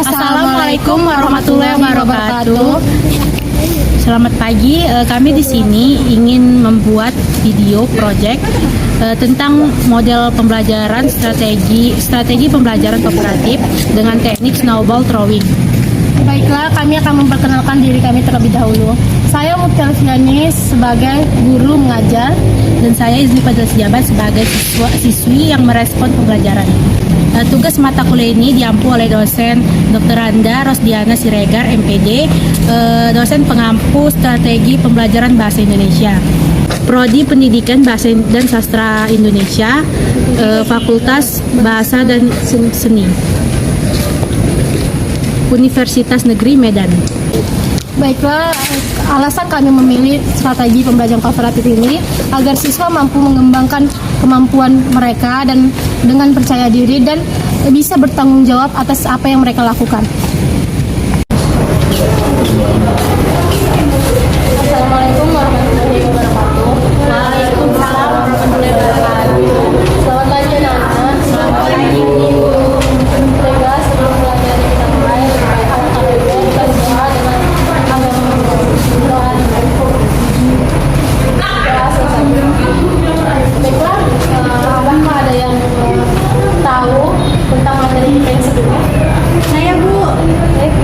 Assalamualaikum warahmatullahi wabarakatuh. Selamat pagi. Kami di sini ingin membuat video project tentang model pembelajaran strategi pembelajaran kooperatif dengan teknik snowball throwing. Baiklah, kami akan memperkenalkan diri kami terlebih dahulu. Saya Mukti Alfiani sebagai guru mengajar, Dan saya Izni Fadil Sejabat sebagai siswi yang merespon pembelajaran. Tugas mata kuliah ini diampu oleh dosen Dr. Anda Rosdiana Siregar, MPD, dosen pengampu strategi pembelajaran bahasa Indonesia. Prodi Pendidikan Bahasa dan Sastra Indonesia, Fakultas Bahasa dan Seni, Universitas Negeri Medan. Baiklah, alasan kami memilih strategi pembelajaran kooperatif ini agar siswa mampu mengembangkan kemampuan mereka dan dengan percaya diri dan bisa bertanggung jawab atas apa yang mereka lakukan. Assalamualaikum warahmatullahi wabarakatuh. Waalaikumsalam warahmatullahi wabarakatuh. Selamat pagi anak-anak. Selamat pagi. Baiklah, sebelum pelajaran kita mulai, kita berdoa dengan Baiklah, apakah ada yang tahu tentang materi kita yang sebelumnya? Saya Bu.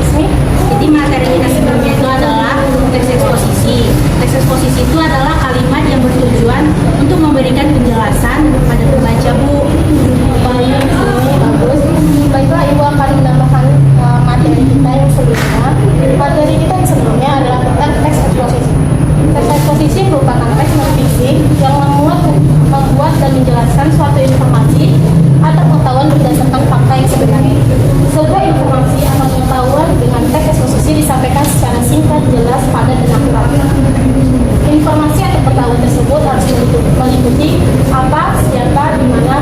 Ismi? Jadi materi kita sebelumnya itu adalah teks eksposisi. Teks eksposisi itu adalah kalimat yang bertujuan untuk memberikan penjelasan kepada pembaca, Bu. Baik, bagus. Baiklah, Ibu akan menambahkan materi kita yang sebelumnya. Materi kita yang sebelumnya adalah tentang teks eksposisi. Teks eksposisi merupakan teks non-fiksi yang membuat dan menjelaskan suatu informasi atau pengetahuan berdasarkan fakta yang sebenarnya. Sebuah informasi atau pengetahuan dengan teks eksposisi disampaikan secara singkat, jelas, padat, dan akurat. Informasi atau pengetahuan tersebut harus meliputi apa, siapa, di mana,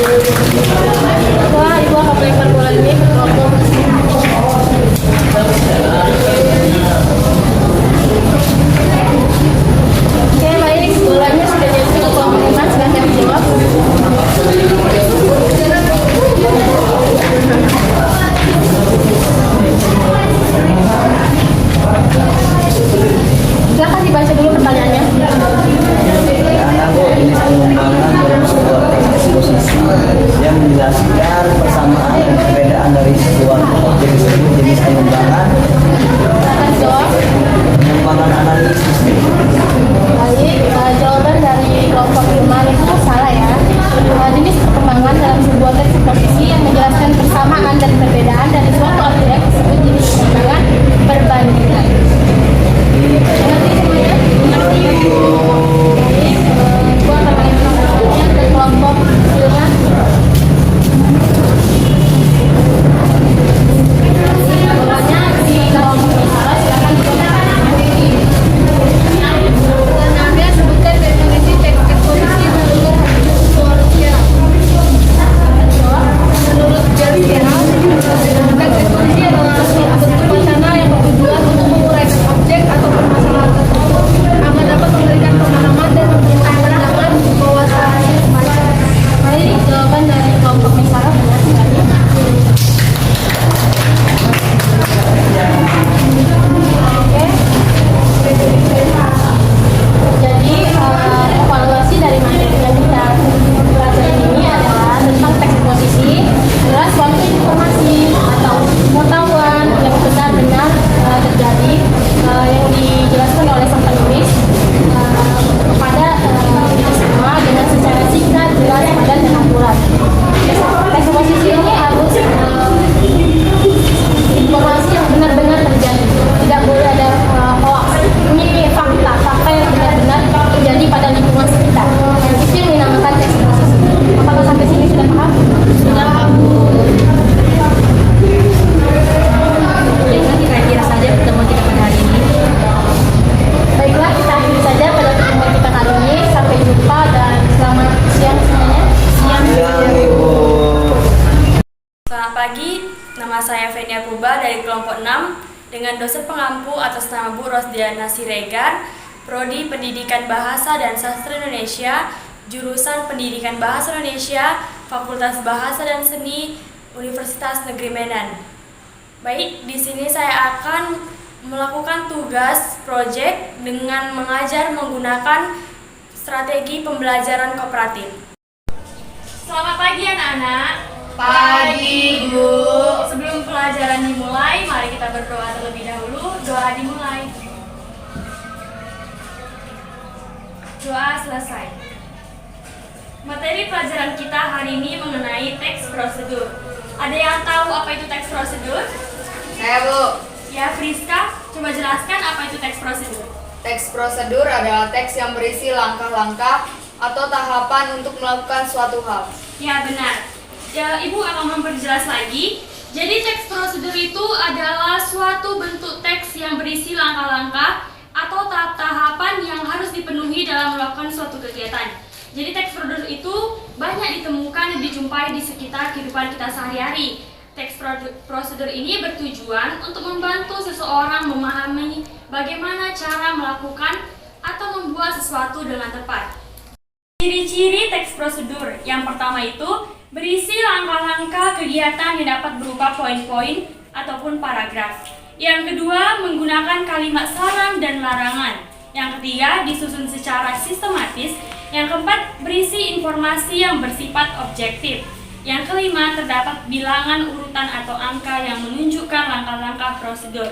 Wah, Ibu akan melempar bola ini ke kelompok. Oke, baik. Bolanya sudah jatuh ke kelompok 5. Silahkan dijawab. Silahkan dibaca dulu pertanyaannya. Jenis pengembangan dalam sebuah teks eksposisi yang menjelaskan persamaan dan perbedaan dari sebuah objek tersebut. Jenis pengembangan Silahkan dijawab. pengembangan analisis. Baik, jawaban dari kelompok 5 itu salah ya. Jenis perkembangan dalam sebuah teks eksposisi yang menjelaskan persamaan dan perbedaan dari suatu objek disebut jenis pengembangan perbandingan. Mengerti semuanya? Mengerti? Baik, gua akan mengingatkan pertanyaannya ke kelompok 5. Bolanya di kelompok 5, silakan dijawab. Anda sebutkan definisi teks eksposisi menurut Georgia. Menurut Georgia, teks eksposisi adalah suatu bentuk wacana yang bertujuan untuk menguraikan objek atau permasalahan tertentu agar dapat memberikan pemahaman dan memberikan pandangan wawasan semacam. Baik, jawaban dari kelompok misalnya benar sekali. Oke. Jadi evaluasi dari materi yang kita pelajari ini adalah tentang teks eksposisi adalah suatu informasi atau pengetahuan yang benar-benar terjadi yang dijelaskan oleh sang penulis kepada kita semua dengan secara singkat, jelas, padat, dan akurat. Teks eksposisi ini harus informasi yang benar-benar terjadi, tidak boleh ada hoax. Ini fakta yang benar-benar terjadi pada lingkungan sekitar. Itu yang dinamakan teks eksposisi. Apakah sampai sini sudah paham? Sudah paham. Baiklah, kira-kira saja pertemuan kita pada hari ini. Baiklah, kita akhiri saja pada pertemuan kita kali ini. Sampai jumpa dan selamat siang semuanya. Selamat pagi, nama saya Fenia Puba dari kelompok 6 dengan dosen pengampu atas nama Bu Rosdiana Siregar, Prodi Pendidikan Bahasa dan Sastra Indonesia, jurusan Pendidikan Bahasa Indonesia, Fakultas Bahasa dan Seni, Universitas Negeri Medan. Baik, di sini saya akan melakukan tugas proyek dengan mengajar menggunakan strategi pembelajaran kooperatif. Selamat pagi anak-anak. Pagi, Bu. Sebelum pelajaran dimulai, mari kita berdoa terlebih dahulu. Doa dimulai. Doa selesai. Materi pelajaran kita hari ini mengenai teks prosedur. Ada yang tahu apa itu teks prosedur? Saya, Bu. Ya, Friska, coba jelaskan apa itu teks prosedur. Teks prosedur adalah teks yang berisi langkah-langkah atau tahapan untuk melakukan suatu hal. Ya, benar. Ya, Ibu akan memperjelas lagi. Jadi teks prosedur itu adalah suatu bentuk teks yang berisi langkah-langkah atau tahap-tahapan yang harus dipenuhi dalam melakukan suatu kegiatan. Jadi teks prosedur itu banyak ditemukan dan dijumpai di sekitar kehidupan kita sehari-hari. Teks prosedur ini bertujuan untuk membantu seseorang memahami bagaimana cara melakukan atau membuat sesuatu dengan tepat. Ciri-ciri teks prosedur yang pertama itu berisi langkah-langkah kegiatan yang dapat berupa poin-poin ataupun paragraf. Yang kedua, menggunakan kalimat saran dan larangan. Yang ketiga, disusun secara sistematis. Yang keempat, berisi informasi yang bersifat objektif. Yang kelima, terdapat bilangan urutan atau angka yang menunjukkan langkah-langkah prosedur.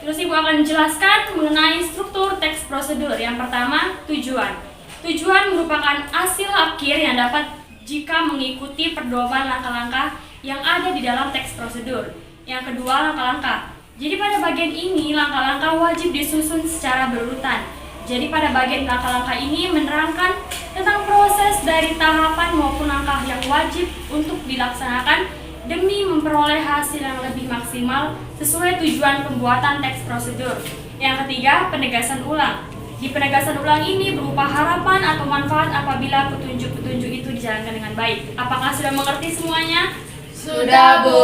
Terus Ibu akan menjelaskan mengenai struktur teks prosedur. Yang pertama, tujuan. Tujuan merupakan hasil akhir yang dapat jika mengikuti pedoman langkah-langkah yang ada di dalam teks prosedur. Yang kedua, langkah-langkah. Jadi pada bagian ini, langkah-langkah wajib disusun secara berurutan. Jadi pada bagian langkah-langkah ini menerangkan tentang proses dari tahapan maupun langkah yang wajib untuk dilaksanakan demi memperoleh hasil yang lebih maksimal sesuai tujuan pembuatan teks prosedur. Yang ketiga, penegasan ulang. Di penegasan ulang ini berupa harapan atau manfaat apabila petunjuk-petunjuk itu dijalankan dengan baik. Apakah sudah mengerti semuanya? Sudah, Bu.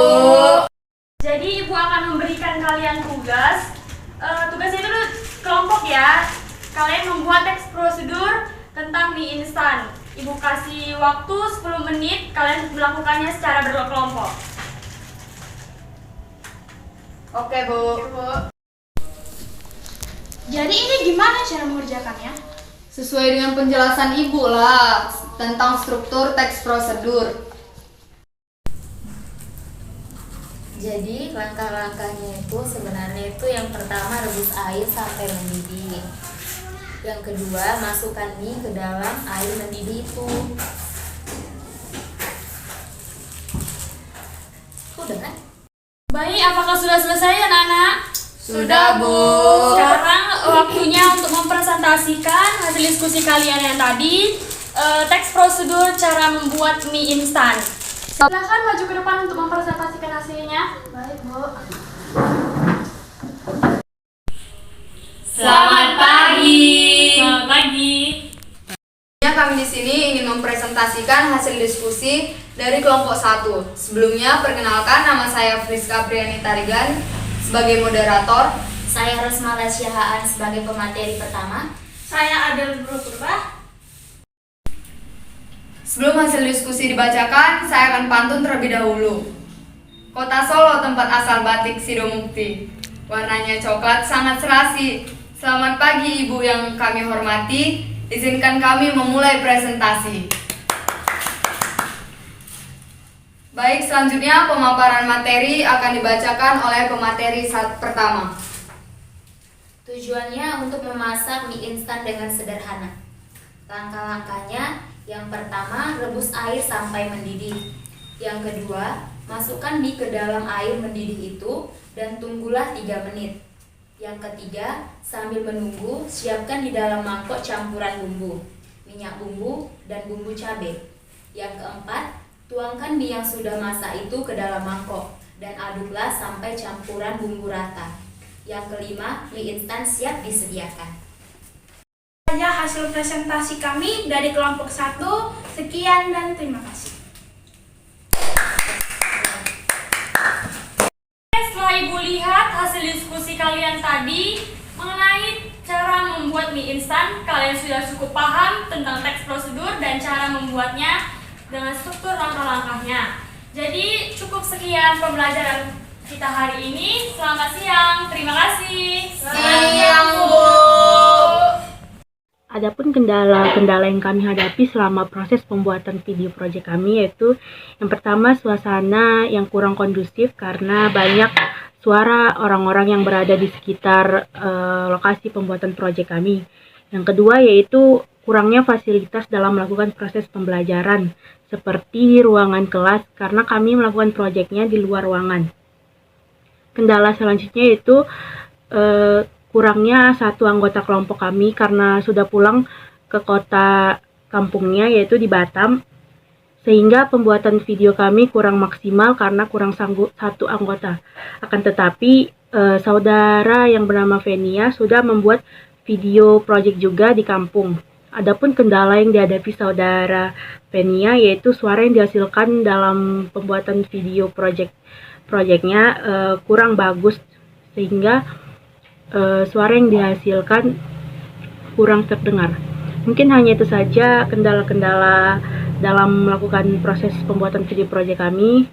Jadi Ibu akan memberikan kalian tugas. Tugasnya itu kelompok ya. Kalian membuat teks prosedur tentang mie instan. Ibu kasih waktu 10 menit, kalian melakukannya secara berkelompok. Oke, Bu. Jadi ini gimana cara mengerjakannya? Sesuai dengan penjelasan Ibu lah tentang struktur teks prosedur. Jadi langkah-langkahnya itu sebenarnya itu yang pertama rebus air sampai mendidih. Yang kedua masukkan mie ke dalam air mendidih itu. Udah kan? Baik, apakah sudah selesai anak-anak? Sudah, Bu. Sekarang waktunya untuk mempresentasikan hasil diskusi kalian yang tadi. Teks prosedur cara membuat mie instan. Silakan maju ke depan untuk mempresentasikan hasilnya. Baik, Bu. Selamat pagi. Selamat pagi. Kami di sini ingin mempresentasikan hasil diskusi dari kelompok 1. Sebelumnya perkenalkan, nama saya Friska Priani Tarigan sebagai moderator. Saya Rosmala Syahaan sebagai pemateri pertama. Saya Adel Purba. Sebelum hasil diskusi dibacakan, saya akan pantun terlebih dahulu. Kota Solo tempat asal batik Sidomukti. Warnanya coklat sangat serasi. Selamat pagi Ibu yang kami hormati. Izinkan kami memulai presentasi. Baik, selanjutnya pemaparan materi akan dibacakan oleh pemateri pertama. Tujuannya untuk memasak mie instan dengan sederhana. Langkah-langkahnya, yang pertama rebus air sampai mendidih. Yang kedua, masukkan mie ke dalam air mendidih itu dan tunggulah 3 menit. Yang ketiga, sambil menunggu, siapkan di dalam mangkok campuran bumbu, minyak bumbu, dan bumbu cabai. Yang keempat, tuangkan mie yang sudah masak itu ke dalam mangkok dan aduklah sampai campuran bumbu rata. Yang kelima, mie instan siap disediakan. Saja hasil presentasi kami dari kelompok 1. Sekian dan terima kasih. Setelah Ibu lihat hasil diskusi kalian tadi mengenai cara membuat mie instan, kalian sudah cukup paham tentang teks prosedur dan cara membuatnya dengan struktur langkah-langkahnya. Jadi cukup sekian pembelajaran kita hari ini. Selamat siang, terima kasih. Siang, Bu. Adapun kendala-kendala yang kami hadapi selama proses pembuatan video proyek kami yaitu yang pertama suasana yang kurang kondusif karena banyak suara orang-orang yang berada di sekitar lokasi pembuatan proyek kami. Yang kedua yaitu kurangnya fasilitas dalam melakukan proses pembelajaran seperti ruangan kelas karena kami melakukan proyeknya di luar ruangan. Kendala selanjutnya yaitu kurangnya satu anggota kelompok kami karena sudah pulang ke kota kampungnya yaitu di Batam, sehingga pembuatan video kami kurang maksimal karena kurang sanggup satu anggota. Akan tetapi saudara yang bernama Venia sudah membuat video project juga di kampung. Adapun kendala yang dihadapi saudara Venia yaitu suara yang dihasilkan dalam pembuatan video projectnya kurang bagus sehingga suara yang dihasilkan kurang terdengar. Mungkin hanya itu saja kendala-kendala dalam melakukan proses pembuatan video project kami.